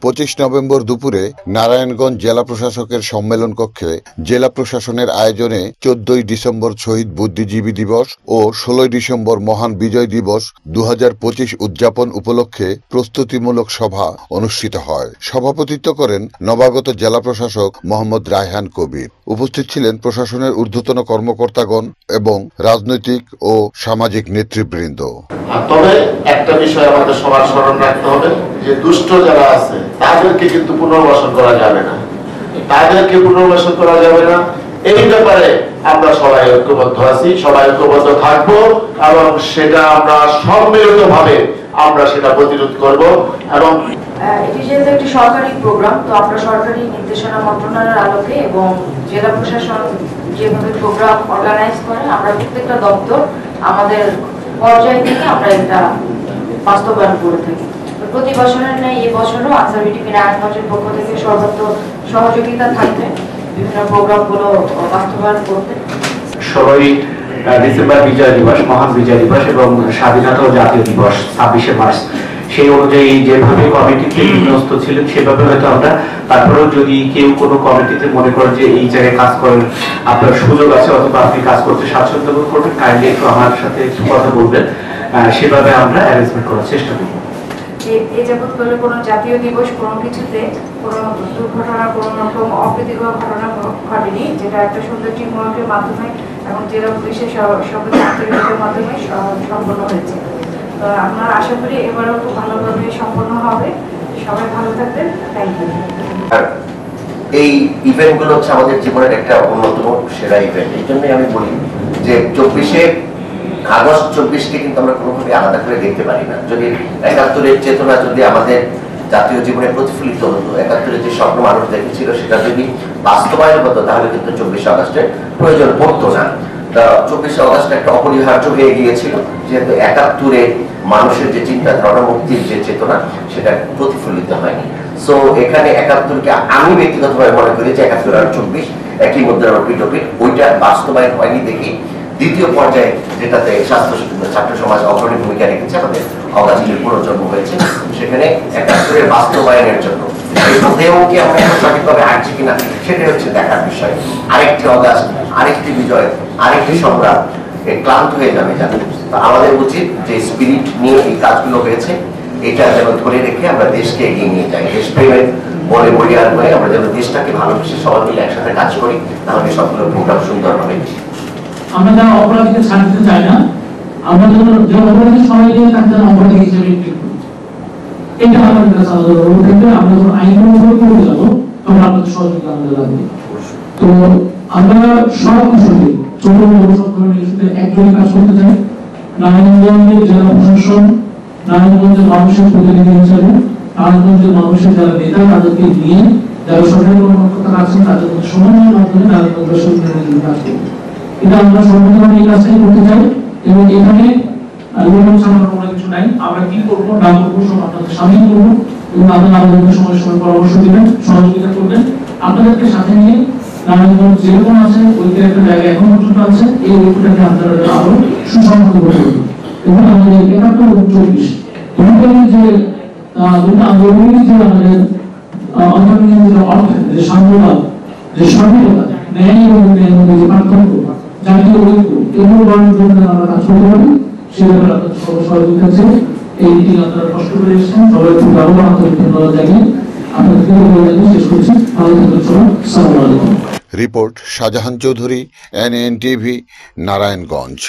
25 November দুপুরে নারায়ণগঞ্জ জেলা প্রশাসকের সম্মেলন কক্ষে জেলা প্রশাসনের আয়োজনে 14 ডিসেম্বর শহীদ বুদ্ধিজীবী দিবস ও 16 ডিসেম্বর মহান বিজয় দিবস 2025 উদযাপন উপলক্ষে প্রস্তুতিমূলক সভা অনুষ্ঠিত হয়। সভাপতিত্ব করেন নবাগত জেলা প্রশাসক মোহাম্মদ রায়হান কবির। উপস্থিত ছিলেন প্রশাসনের ঊর্ধ্বতন কর্মকর্তাগণ এবং রাজনৈতিক ও সামাজিক নেতৃবৃন্দ। তবে একটা বিষয় আমাদের সবার স্মরণ রাখতে হবে যে দুষ্ট যারা আছে তাদেরকে কিন্তু পুনর্বাসন করা যাবে না, এই ব্যাপারে আমরা সবাই ঐক্যবদ্ধ আছি, সবাই ঐক্যবদ্ধ থাকবো এবং সেটা আমরা সম্মিলিতভাবে আমরা সেটা প্রতিরোধ করব। এবং এটি যেহেতু একটি সরকারি প্রোগ্রাম, তো আমরা সরকারি নির্দেশনা মন্ত্রণালয়ের আলোকে এবং জেলা প্রশাসন যেভাবে প্রোগ্রাম অর্গানাইজ করে আমরা প্রত্যেকটা দপ্তর আমাদের পর্যায় থেকে আমরা এটা বাস্তবায়ন করে থাকি। প্রতি বছরের ন্যায় এই বছরও আনসার ভিডিপি নারায়ণগঞ্জের পক্ষ থেকে সর্বোচ্চ সহযোগিতা থাকবে বিভিন্ন প্রোগ্রামগুলো বাস্তবায়ন করতে। 16 ডিসেম্বর বিজয় দিবস, মহান বিজয় দিবস এবং স্বাধীনতা ও জাতীয় দিবস 26শে মার্চ, সেই অনুযায়ী যেভাবে কমিটিতে বিন্যস্ত ছিলেন সেভাবে হয়তো আমরা, তারপরেও যদি কেউ কোনো কমিটিতে মনে করেন যে এই জায়গায় কাজ করার আপনার সুযোগ আছে অথবা আপনি কাজ করতে স্বাচ্ছন্দ্য বোধ করবেন, কাইন্ডলি একটু আমার সাথে একটু কথা বলবেন, সেভাবে আমরা অ্যারেঞ্জমেন্ট করার চেষ্টা করব। এই যাবৎ করে কোনো জাতীয় দিবস কোনো কিছুতে কোনো দুর্ঘটনা, কোনো রকম অপ্রীতিকর ঘটনা ঘটেনি, যেটা একটা সুন্দর টিমওয়ার্কের মাধ্যমে এবং জেলা পুলিশের সহযোগিতার মাধ্যমে সম্পন্ন হয়েছে। তো আমরা আশা করি এবারেও খুব ভালোভাবে সম্পন্ন হবে। সবাই ভালো থাকবেন। Thank you. এই ইভেন্টগুলো হচ্ছে আমাদের জীবনের একটা অন্যতম সেরা ইভেন্ট। এই জন্যই আমি বলি যে 24শে আগস্ট 24কে কিন্তু আমরা কোনোভাবে আলাদা করে দেখতে পারি না। যদি 71-এর চেতনা যদি আমাদের জাতীয় জীবনে প্রতিফলিত হতো, 71-এর যে স্বপ্ন মানুষ দেখেছিল সেটা যদি বাস্তবায়ন হতো, তাহলে কিন্তু 24শে আগস্টের প্রয়োজন পড়তো না। 24শে আগস্ট একটা অপরিহার্য হয়ে গিয়েছিল, যেহেতু 71-এর মানুষের যে চিন্তা ধারণা, মুক্তির যে চেতনা, সেটা প্রতিফলিত হয়নি। সো এখানে 71-কে আমি ব্যক্তিগতভাবে মনে করি যে 71 আর 24 একই মুদ্রার পিঠোপিঠ, ওইটা বাস্তবায়ন হয়নি দেখি দ্বিতীয় পর্যায়ে যেটাতে ছাত্র সমাজ অগ্রণী ভূমিকা রেখেছে, আমাদের অগাস্টের পুনর্জন্ম হয়েছে, সেখানে 71-এর বাস্তবায়নের জন্য কি আমরা সঠিকভাবে আসছি কিনা সেটাই হচ্ছে দেখার বিষয়। আরেকটি অগাস্ট, আরেকটি বিজয়, আরেকটি সংগ্রাম, ক্লান্ত হয়ে যাবে জানি। আমাদের উচিত যে স্পিরিট নিয়ে এই কাজগুলো হয়েছে এটা যেন ধরে রেখে আমরা দেশকে এগিয়ে নিয়ে যাই। দেশপ্রেমের বলে বলিয়ান হয়ে আমরা যেন দেশটাকে ভালোবেসে সবাই মিলে একসাথে কাজ করি, তাহলে সবগুলো প্রোগ্রাম সুন্দর হবে। আমরা যারা অপরাধীকে ছাড় দিতে চাই না, আমরা যে অপরাধী সবাই নিয়ে তাকে যেন অপরাধী হিসেবে ট্রিট করি, এটা আমাদের কাছে আমাদের অনুরোধ থাকবে। আমরা যখন আইন অনুসরণ করে যাবো তখন আপনাদের সহযোগিতা আমাদের লাগবে। তো আমরা সব কুশলী ছোট বড় সব ধরনের ইস্যুতে একজনই কাজ করতে চাই। নারায়ণগঞ্জের জেলা প্রশাসন, নারায়ণগঞ্জের মানুষের প্রতিনিধি হিসেবে, নারায়ণগঞ্জের মানুষের যারা নেতা তাদেরকে নিয়ে যারা সরকারি কর্মকর্তা আছেন তাদের মধ্যে সমন্বয়ের মাধ্যমে নারায়ণগঞ্জের সরকারের কাজ করবে। এটা আমরা সর্বদা এই কাজটাই করতে চাই এবং এখানে কোনো কিছু নাই। আমরা কি করবো না করবো সব আপনাদের সামনে করবো এবং আপনারা আমাদেরকে সময় সময় পরামর্শ দিবেন, সহযোগিতা করবেন। আপনাদেরকে সাথে নিয়ে নারায়ণগঞ্জ যেরকম আছে ওইটা একটা জায়গা এখন পর্যন্ত আছে, এই ঐক্যটাকে আপনারা আরো সুসংহত করবেন এবং আমাদের 71 এবং 24 যে দুটো আন্দোলনের যে আমাদের অন্তর্নিহিত যে অর্থ, যে সাম্যবাদ, যে স্বাধীনতা, ন্যায় এবং ন্যায়ের মধ্যে যে পার্থক্য, জাতীয় ঐক্য, এগুলো বাড়ানোর জন্য আমরা কাজ করতে পারি। সে ব্যাপারে আপনাদের সহযোগিতা আছে। এই দিন আপনারা কষ্ট করে এসেছেন, সবাই খুব লাভবান ধন্যবাদ জানিয়ে আপনাদেরকে শেষ করছি। ভালো থাকবেন সবাই। আসসালামু আলাইকুম। Report Shahjahan Chowdhury, NNTV, Narayanganj.